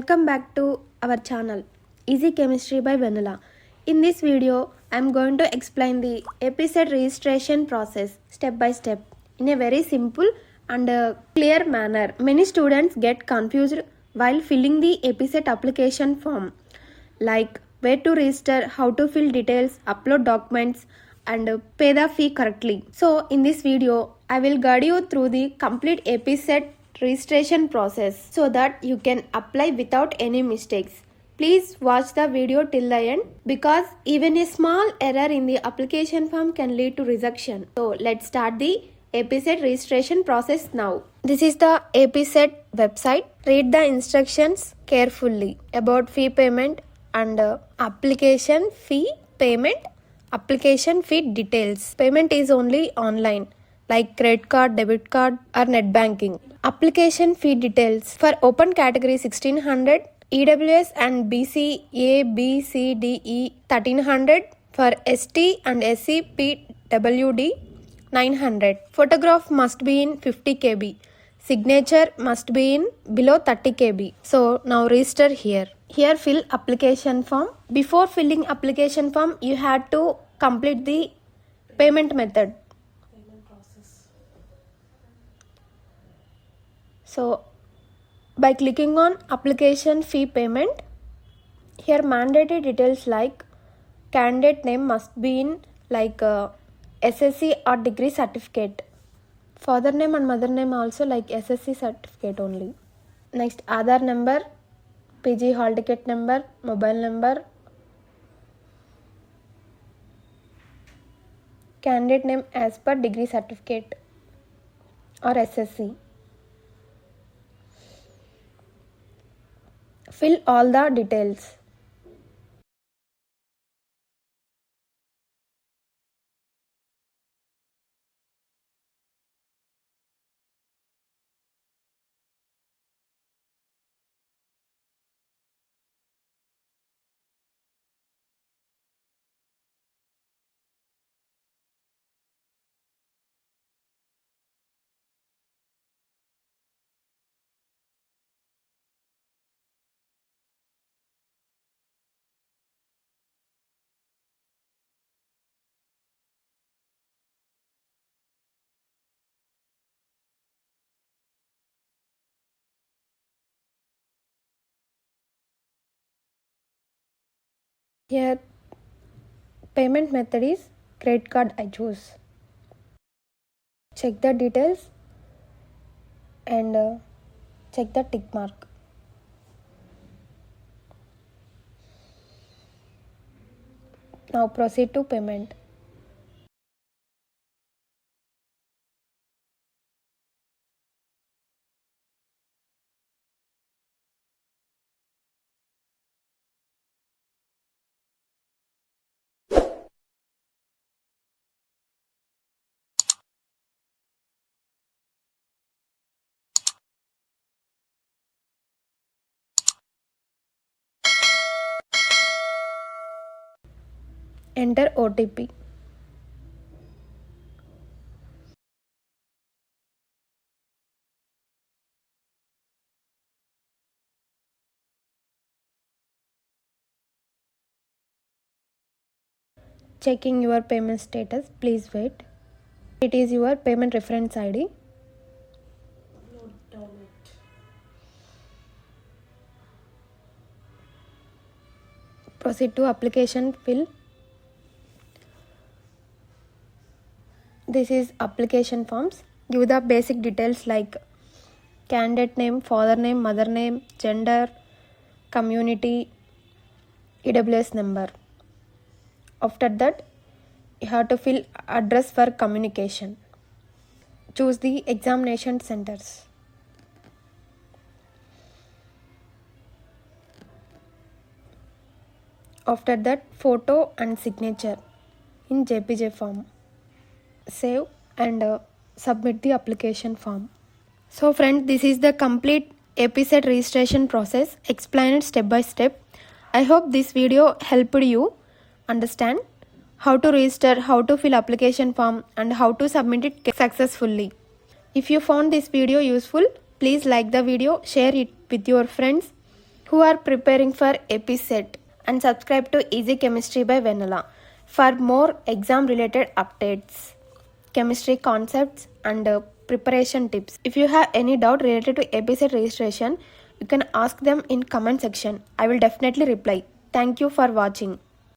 Welcome back to our channel Easy Chemistry by Vennela. In this video, I am going to explain the APSET registration process step by step in a very simple and clear manner. Many students get confused while filling the APSET application form, like where to register, how to fill details, upload documents, and pay the fee correctly. So in this video, I will guide you through the complete APSET registration process so that you can apply without any mistakes. Please watch the video till the end because even a small error in the application form can lead to rejection. So let's start the APSET registration process now. This is the APSET website. Read the instructions carefully about fee payment and application fee payment, application fee details. Payment is only online like credit card, debit card or net banking. Application fee details for open category 1600, EWS and BC A, B, C, D, E 1300, for ST and SC PWD 900. Photograph must be in 50 KB. Signature must be in below 30 KB. So now register here. Here fill application form. Before filling application form, you had to complete the payment method. So by clicking on application fee payment, here mandatory details like candidate name must be in like SSC or degree certificate. Father name and mother name also like SSC certificate only. Next Aadhaar number, PG hall ticket number, mobile number, candidate name as per degree certificate or SSC. Fill all the details. Here payment method is credit card I choose. Check the details and check the tick mark. Now proceed to payment. Enter OTP. Checking your payment status. Please wait. It is your payment reference ID. Proceed to application fill. This is application forms. Give the basic details like candidate name, father name, mother name, gender, community, EWS number. After that, you have to fill address for communication. Choose the examination centers. After that, photo and signature in JPG form. Save and submit the application form. So friends, this is the complete APSET registration process explained step by step. I hope this video helped you understand how to register, how to fill application form and how to submit it successfully. If you found this video useful, please like the video, share it with your friends who are preparing for APSET, and subscribe to Easy Chemistry by Vennela for more exam related updates, chemistry concepts, and preparation tips. If you have any doubt related to APSET registration, you can ask them in comment section. I will definitely reply. Thank you for watching.